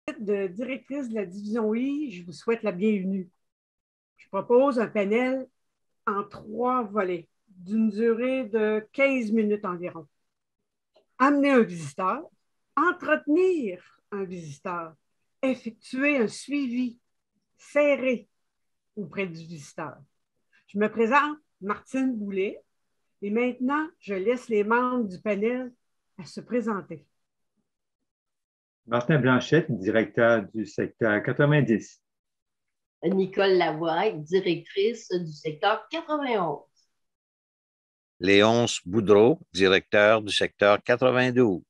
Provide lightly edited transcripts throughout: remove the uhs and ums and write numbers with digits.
De directrice de la division I, je vous souhaite la bienvenue. Je propose un panel en 3 volets, d'une durée de 15 minutes environ. Amener un visiteur, entretenir un visiteur, effectuer un suivi serré auprès du visiteur. Je me présente, Martine Boulet, et maintenant, je laisse les membres du panel à se présenter. Martin Blanchette, directeur du secteur 90. Nicole Lavoie, directrice du secteur 91. Léonce Boudreau, directeur du secteur 92.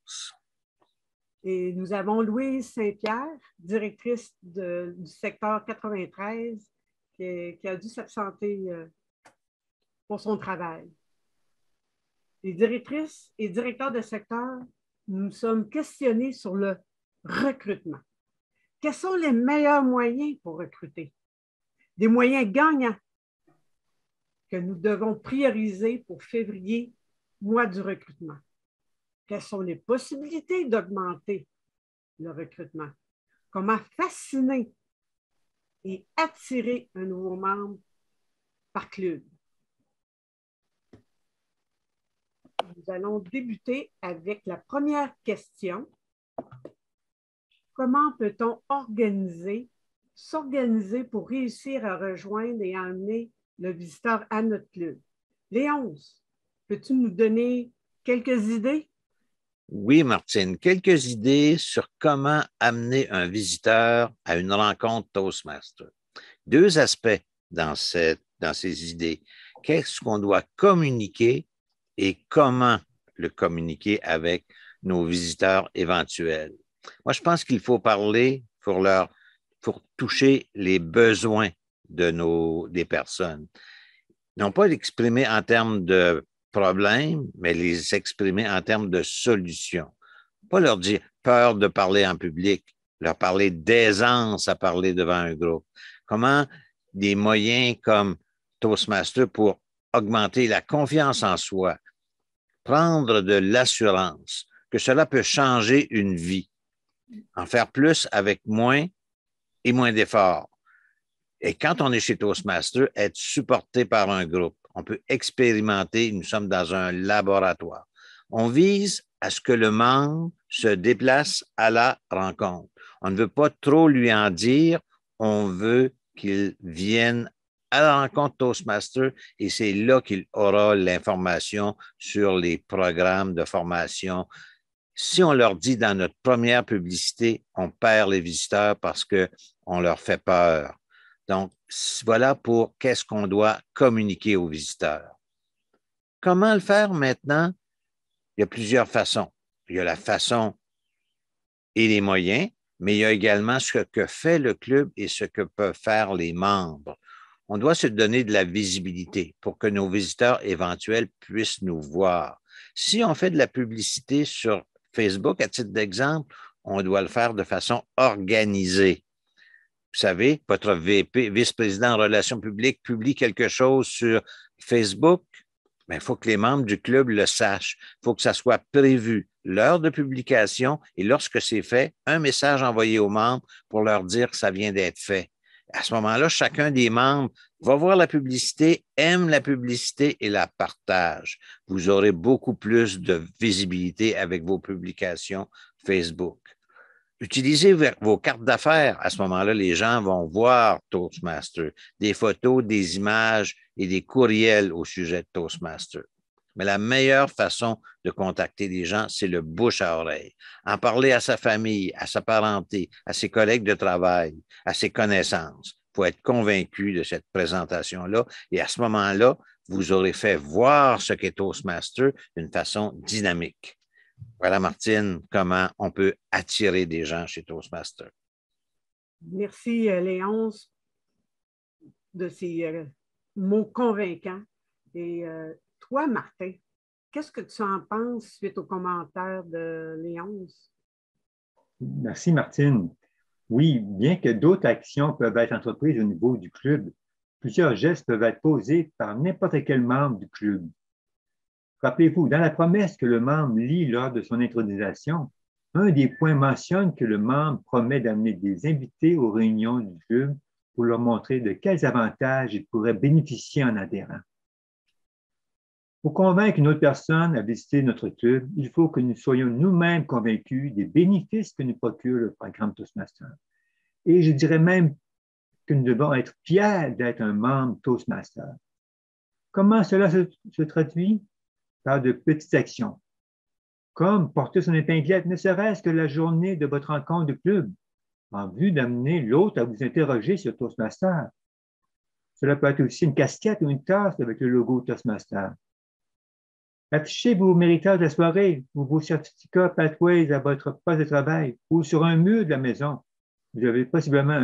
Et nous avons Louise Saint-Pierre, directrice du secteur 93, qui a dû s'absenter pour son travail. Les directrices et directeurs de secteur, nous sommes questionnés sur le recrutement. Quels sont les meilleurs moyens pour recruter? Des moyens gagnants que nous devons prioriser pour février, mois du recrutement. Quelles sont les possibilités d'augmenter le recrutement? Comment fasciner et attirer un nouveau membre par club? Nous allons débuter avec la première question. Comment peut-on s'organiser pour réussir à rejoindre et à amener le visiteur à notre club? Léonce, peux-tu nous donner quelques idées? Oui, Martine, quelques idées sur comment amener un visiteur à une rencontre Toastmaster. 2 aspects dans ces idées. Qu'est-ce qu'on doit communiquer et comment le communiquer avec nos visiteurs éventuels? Moi, je pense qu'il faut parler pour toucher les besoins des personnes. Non pas l'exprimer en termes de problèmes, mais les exprimer en termes de solutions. Pas leur dire peur de parler en public, leur parler d'aisance à parler devant un groupe. Comment des moyens comme Toastmaster pour augmenter la confiance en soi, prendre de l'assurance, que cela peut changer une vie, en faire plus avec moins et moins d'efforts. Et quand on est chez Toastmaster, être supporté par un groupe, on peut expérimenter, nous sommes dans un laboratoire. On vise à ce que le membre se déplace à la rencontre. On ne veut pas trop lui en dire, on veut qu'il vienne à la rencontre Toastmaster et c'est là qu'il aura l'information sur les programmes de formation. Si on leur dit dans notre première publicité, on perd les visiteurs parce qu'on leur fait peur. Donc, voilà pour qu'est-ce qu'on doit communiquer aux visiteurs. Comment le faire maintenant? Il y a plusieurs façons. Il y a la façon et les moyens, mais il y a également ce que fait le club et ce que peuvent faire les membres. On doit se donner de la visibilité pour que nos visiteurs éventuels puissent nous voir. Si on fait de la publicité sur Facebook, à titre d'exemple, on doit le faire de façon organisée. Vous savez, votre vice-président en relations publiques publie quelque chose sur Facebook, mais il faut que les membres du club le sachent. Il faut que ça soit prévu, l'heure de publication, et lorsque c'est fait, un message envoyé aux membres pour leur dire que ça vient d'être fait. À ce moment-là, chacun des membres va voir la publicité, aime la publicité et la partage. Vous aurez beaucoup plus de visibilité avec vos publications Facebook. Utilisez vos cartes d'affaires. À ce moment-là, les gens vont voir Toastmaster, des photos, des images et des courriels au sujet de Toastmaster. Mais la meilleure façon de contacter les gens, c'est le bouche à oreille. En parler à sa famille, à sa parenté, à ses collègues de travail, à ses connaissances. Il faut être convaincu de cette présentation-là. Et à ce moment-là, vous aurez fait voir ce qu'est Toastmaster d'une façon dynamique. Voilà, Martine, comment on peut attirer des gens chez Toastmaster. Merci, Léonce, de ces mots convaincants. Et toi, Martin, qu'est-ce que tu en penses suite aux commentaires de Léonce? Merci, Martine. Oui, bien que d'autres actions peuvent être entreprises au niveau du club, plusieurs gestes peuvent être posés par n'importe quel membre du club. Rappelez-vous, dans la promesse que le membre lit lors de son intronisation, Un des points mentionne que le membre promet d'amener des invités aux réunions du club pour leur montrer de quels avantages ils pourraient bénéficier en adhérant. Pour convaincre une autre personne à visiter notre club, il faut que nous soyons nous-mêmes convaincus des bénéfices que nous procure le programme Toastmaster. Et je dirais même que nous devons être fiers d'être un membre Toastmaster. Comment cela se traduit? Par de petites actions, comme porter son épinglette, ne serait-ce que la journée de votre rencontre de club, en vue d'amener l'autre à vous interroger sur Toastmaster. Cela peut être aussi une casquette ou une tasse avec le logo Toastmaster. Affichez vos méritages de la soirée ou vos certificats Pathways à votre poste de travail ou sur un mur de la maison. Vous avez possiblement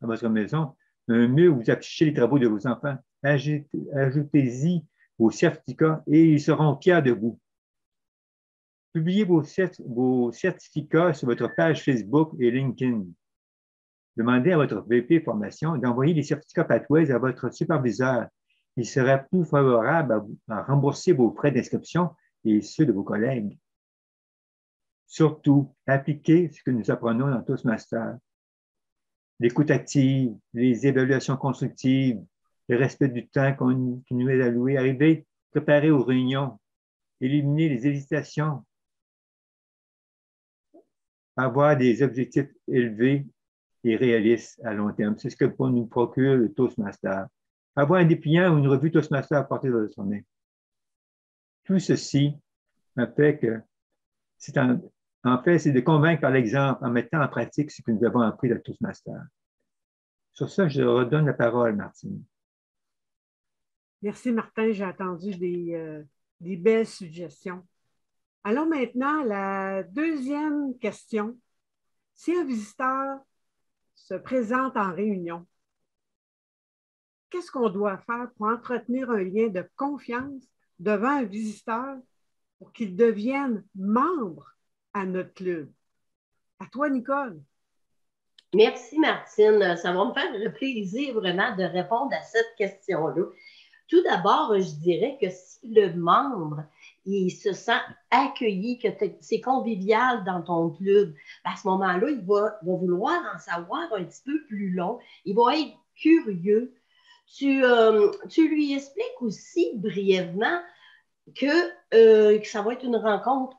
à votre maison un mur où vous affichez les travaux de vos enfants. Ajoutez-y vos certificats et ils seront fiers de vous. Publiez vos certificats sur votre page Facebook et LinkedIn. Demandez à votre VP formation d'envoyer les certificats Pathways à votre superviseur. Il sera plus favorable à rembourser vos frais d'inscription et ceux de vos collègues. Surtout, appliquez ce que nous apprenons dans Toastmasters. L'écoute active, les évaluations constructives, le respect du temps qui nous est alloué, arriver préparé aux réunions, éliminer les hésitations, avoir des objectifs élevés et réalistes à long terme. C'est ce que nous procure le Toastmaster. Avoir un dépliant ou une revue Toastmaster à portée de votre main. Tout ceci fait que c'est de convaincre par l'exemple en mettant en pratique ce que nous avons appris de Toastmaster. Sur ça, je redonne la parole, Martine. Merci, Martin. J'ai entendu des belles suggestions. Allons maintenant à la deuxième question. Si un visiteur se présente en réunion, qu'est-ce qu'on doit faire pour entretenir un lien de confiance devant un visiteur pour qu'il devienne membre à notre club? À toi, Nicole. Merci, Martine. Ça va me faire le plaisir vraiment de répondre à cette question-là. Tout d'abord, je dirais que si le membre il se sent accueilli, que c'est convivial dans ton club, à ce moment-là, il va vouloir en savoir un petit peu plus long. Il va être curieux. Tu lui expliques aussi brièvement que ça va être une rencontre,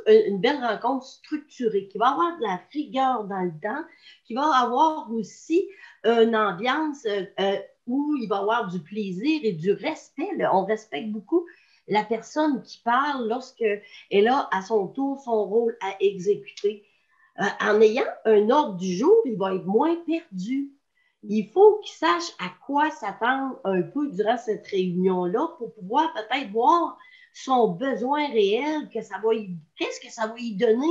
une belle rencontre structurée, qui va avoir de la rigueur dans le temps, qui va avoir aussi une ambiance où il va y avoir du plaisir et du respect. Là. On respecte beaucoup la personne qui parle lorsqu'elle a à son tour son rôle à exécuter. En ayant un ordre du jour, il va être moins perdu. Il faut qu'il sache à quoi s'attendre un peu durant cette réunion-là pour pouvoir peut-être voir son besoin réel, qu'est-ce que ça va lui donner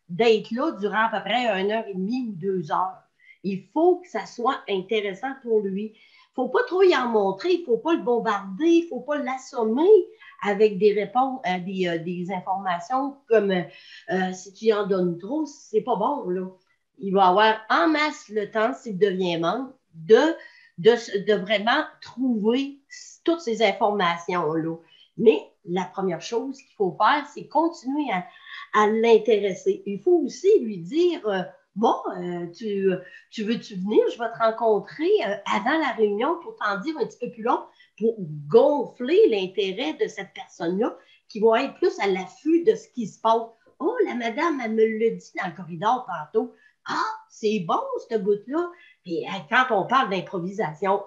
d'être là durant à peu près 1h30 ou 2 heures. Il faut que ça soit intéressant pour lui. Il ne faut pas trop y en montrer, il ne faut pas le bombarder, il ne faut pas l'assommer avec des réponses, des informations comme si tu en donnes trop, c'est pas bon, là. Il va avoir en masse le temps, s'il devient membre, de vraiment trouver toutes ces informations-là. Mais la première chose qu'il faut faire, c'est continuer à l'intéresser. Il faut aussi lui dire, tu veux-tu venir? Je vais te rencontrer avant la réunion pour t'en dire un petit peu plus long, pour gonfler l'intérêt de cette personne-là qui va être plus à l'affût de ce qui se passe. Oh, la madame, elle me l'a dit dans le corridor tantôt. Ah, c'est bon, ce bout-là. Puis quand on parle d'improvisation,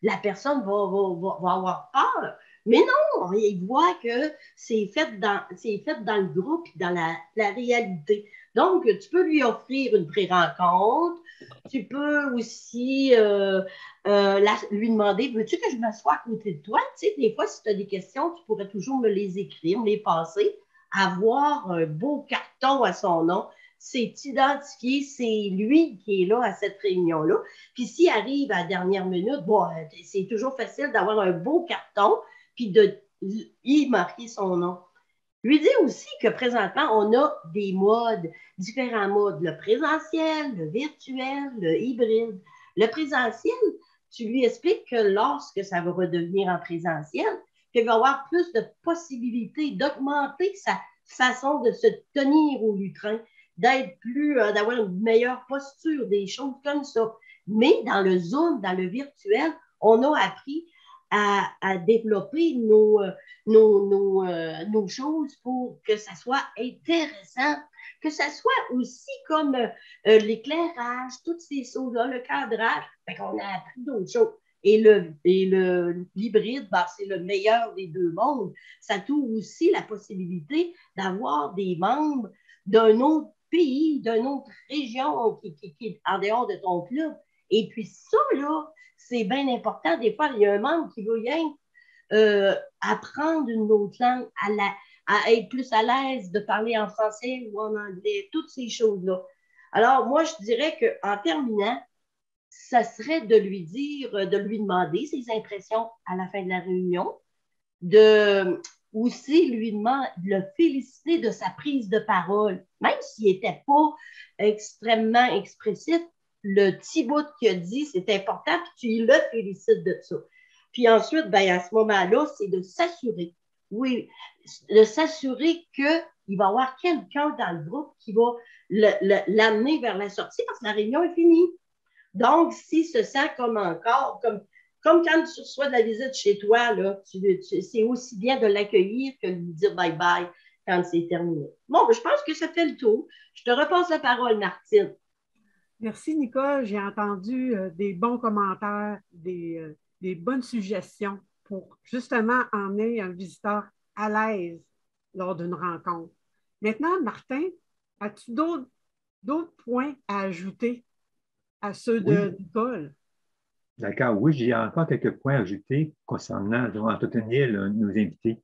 la personne va avoir peur. Mais non, il voit que c'est fait dans le groupe et dans la réalité. Donc, tu peux lui offrir une pré-rencontre. Tu peux aussi lui demander, veux-tu que je m'assoie à côté de toi? Tu sais, des fois, si tu as des questions, tu pourrais toujours me les écrire, me les passer. Avoir un beau carton à son nom. C'est identifié, c'est lui qui est là à cette réunion-là. Puis s'il arrive à la dernière minute, c'est toujours facile d'avoir un beau carton puis de y marquer son nom. Lui dire aussi que présentement, on a des modes, différents modes, le présentiel, le virtuel, le hybride. Le présentiel, tu lui expliques que lorsque ça va redevenir en présentiel, qu'il va y avoir plus de possibilités d'augmenter façon de se tenir au lutrin, d'être plus, d'avoir une meilleure posture, des choses comme ça. Mais dans le Zoom, dans le virtuel, on a appris à développer nos choses pour que ça soit intéressant, que ça soit aussi comme l'éclairage, toutes ces choses-là, le cadrage. Fait qu'on a appris d'autres choses. Et l'hybride, ben, c'est le meilleur des deux mondes. Ça t'ouvre aussi la possibilité d'avoir des membres d'un autre pays, d'une autre région qui est en dehors de ton club. Et puis ça, là, c'est bien important. Des fois, il y a un membre qui veut rien apprendre une autre langue, à être plus à l'aise de parler en français ou en anglais, toutes ces choses-là. Alors, moi, je dirais qu'en terminant, ça serait de lui dire, de lui demander ses impressions à la fin de la réunion, de aussi lui demander, de le féliciter de sa prise de parole, même s'il n'était pas extrêmement expressif, le petit bout qu'il a dit, c'est important, puis tu le félicites de ça. Puis ensuite, ben, à ce moment-là, c'est de s'assurer, oui, de s'assurer qu'il va y avoir quelqu'un dans le groupe qui va l'amener vers la sortie parce que la réunion est finie. Donc, s'il se sent comme encore, comme quand tu reçois de la visite chez toi, là, c'est aussi bien de l'accueillir que de lui dire bye-bye quand c'est terminé. Bon, je pense que ça fait le tour. Je te repasse la parole, Martine. Merci, Nicole. J'ai entendu des bons commentaires, des bonnes suggestions pour justement emmener un visiteur à l'aise lors d'une rencontre. Maintenant, Martin, as-tu d'autres points à ajouter à ceux de Nicole? D'accord, oui, j'ai encore quelques points à ajouter concernant entretenir nos invités.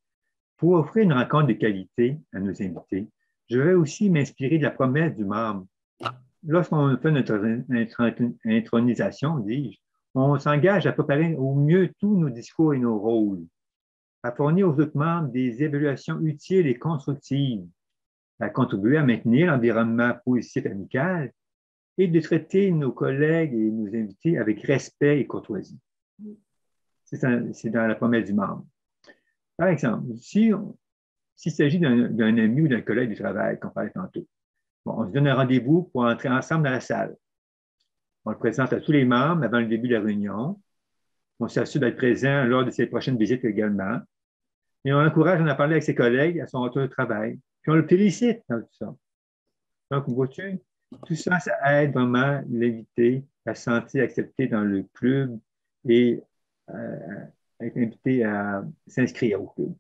Pour offrir une rencontre de qualité à nos invités, je vais aussi m'inspirer de la promesse du membre. Lorsqu'on fait notre intronisation, dis-je, on s'engage à préparer au mieux tous nos discours et nos rôles, à fournir aux autres membres des évaluations utiles et constructives, à contribuer à maintenir l'environnement positif et amical et de traiter nos collègues et nos invités avec respect et courtoisie. C'est dans la promesse du membre. Par exemple, s'il s'agit d'un ami ou d'un collègue du travail qu'on parlait tantôt, bon, on se donne un rendez-vous pour entrer ensemble dans la salle. On le présente à tous les membres avant le début de la réunion. On s'assure d'être présent lors de ses prochaines visites également. Et on l'encourage à en parler avec ses collègues à son retour de travail. Puis on le félicite dans tout ça. Donc, vois-tu, tout ça, ça aide vraiment l'invité à se sentir accepté dans le club et à être invité à s'inscrire au club.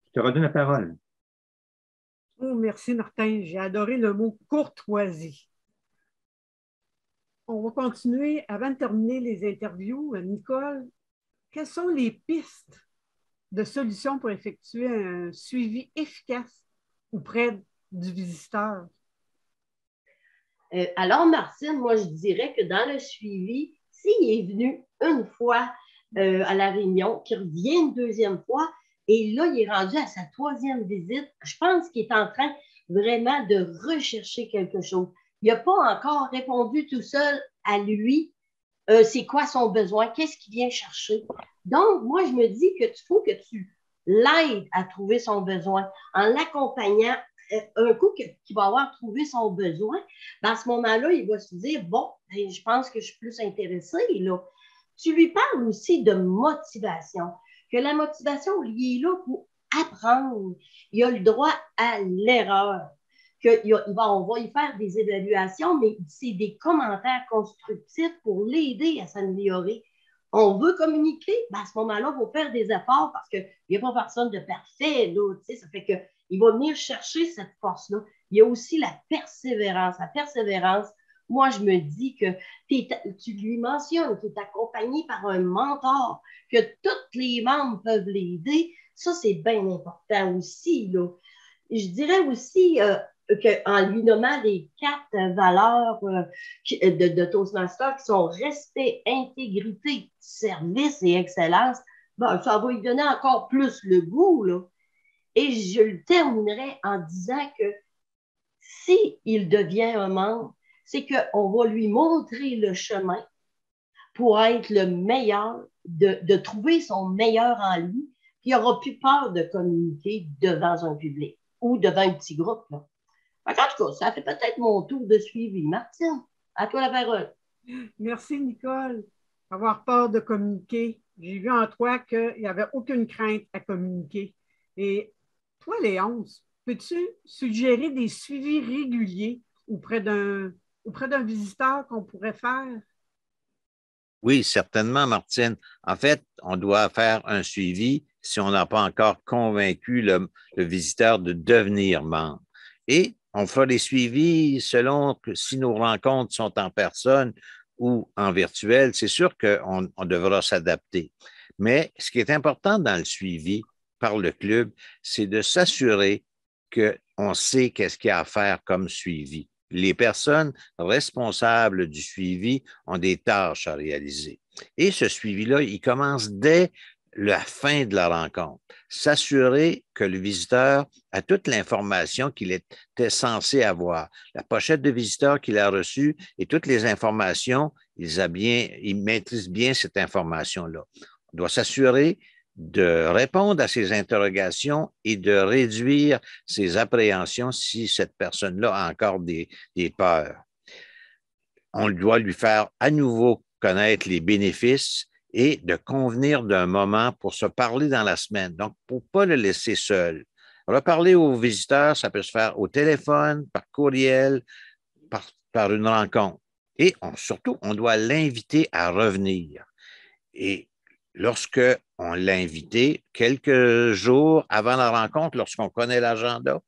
Je te redonne la parole. Oh, merci, Martin. J'ai adoré le mot courtoisie. On va continuer. Avant de terminer les interviews, Nicole, quelles sont les pistes de solutions pour effectuer un suivi efficace auprès du visiteur? Alors, Martine, moi, je dirais que dans le suivi, s'il est venu une fois à la réunion, qu'il revient une deuxième fois, et là, il est rendu à sa troisième visite, je pense qu'il est en train vraiment de rechercher quelque chose. Il n'a pas encore répondu tout seul à lui, c'est quoi son besoin, qu'est-ce qu'il vient chercher. Donc, moi, je me dis qu'il faut que tu l'aides à trouver son besoin en l'accompagnant. Un coup qu'il va avoir trouvé son besoin, dans ce moment-là, il va se dire, bon, je pense que je suis plus intéressée. Là. Tu lui parles aussi de motivation, que la motivation, il est là pour apprendre. Il a le droit à l'erreur. On va y faire des évaluations, mais c'est des commentaires constructifs pour l'aider à s'améliorer. On veut communiquer, ben à ce moment-là, il faut faire des efforts parce qu'il n'y a pas personne de parfait. Là, ça fait qu'il va venir chercher cette force-là. Il y a aussi la persévérance. La persévérance, moi, je me dis que tu lui mentionnes qu'il est accompagné par un mentor, que tous les membres peuvent l'aider. Ça, c'est bien important aussi. Là. Je dirais aussi qu'en lui nommant les 4 valeurs de Toastmaster qui sont respect, intégrité, service et excellence, ben, ça va lui donner encore plus le goût. Là. Et je le terminerai en disant que s'il devient un membre, c'est qu'on va lui montrer le chemin pour être le meilleur, de trouver son meilleur en lui, puis il n'aura plus peur de communiquer devant un public. ou devant un petit groupe. Là. En tout cas, ça fait peut-être mon tour de suivi. Martine, à toi la parole. Merci, Nicole. Avoir peur de communiquer. J'ai vu en toi qu'il n'y avait aucune crainte à communiquer. Et toi, Léonce, peux-tu suggérer des suivis réguliers auprès d'un visiteur qu'on pourrait faire? Oui, certainement, Martine. En fait, on doit faire un suivi si on n'a pas encore convaincu le visiteur de devenir membre. Et on fera des suivis selon que si nos rencontres sont en personne ou en virtuel, c'est sûr qu'on devra s'adapter. Mais ce qui est important dans le suivi par le club, c'est de s'assurer qu'on sait qu'est-ce qu'il y a à faire comme suivi. Les personnes responsables du suivi ont des tâches à réaliser. Et ce suivi-là, il commence dès la fin de la rencontre. S'assurer que le visiteur a toute l'information qu'il était censé avoir. La pochette de visiteur qu'il a reçue et toutes les informations, il maîtrise bien cette information-là. On doit s'assurer de répondre à ces interrogations et de réduire ses appréhensions si cette personne-là a encore des peurs. On doit lui faire à nouveau connaître les bénéfices et de convenir d'un moment pour se parler dans la semaine. Donc, pour ne pas le laisser seul. Reparler aux visiteurs, ça peut se faire au téléphone, par courriel, par une rencontre. Et surtout, on doit l'inviter à revenir. Et lorsque on l'a invité, quelques jours avant la rencontre, lorsqu'on connaît l'agenda,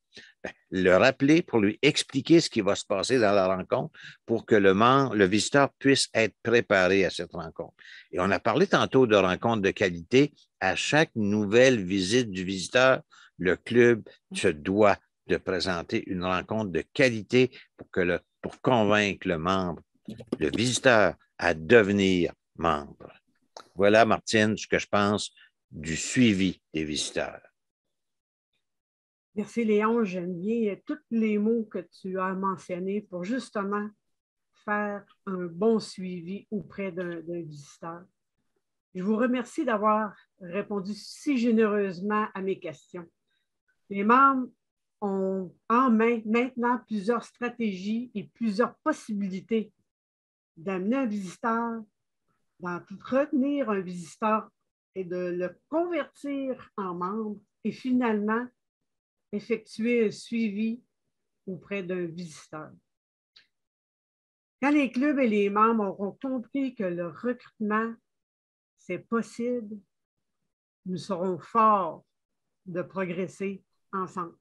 le rappeler pour lui expliquer ce qui va se passer dans la rencontre pour que le visiteur puisse être préparé à cette rencontre. Et on a parlé tantôt de rencontres de qualité. À chaque nouvelle visite du visiteur, le club se doit de présenter une rencontre de qualité pour convaincre le visiteur à devenir membre. Voilà, Martine, ce que je pense du suivi des visiteurs. Merci, Léon. J'aime bien tous les mots que tu as mentionnés pour justement faire un bon suivi auprès d'un visiteur. Je vous remercie d'avoir répondu si généreusement à mes questions. Les membres ont en main maintenant plusieurs stratégies et plusieurs possibilités d'amener un visiteur, d'entretenir un visiteur et de le convertir en membre et finalement effectuer un suivi auprès d'un visiteur. Quand les clubs et les membres auront compris que le recrutement, c'est possible, nous serons forts de progresser ensemble.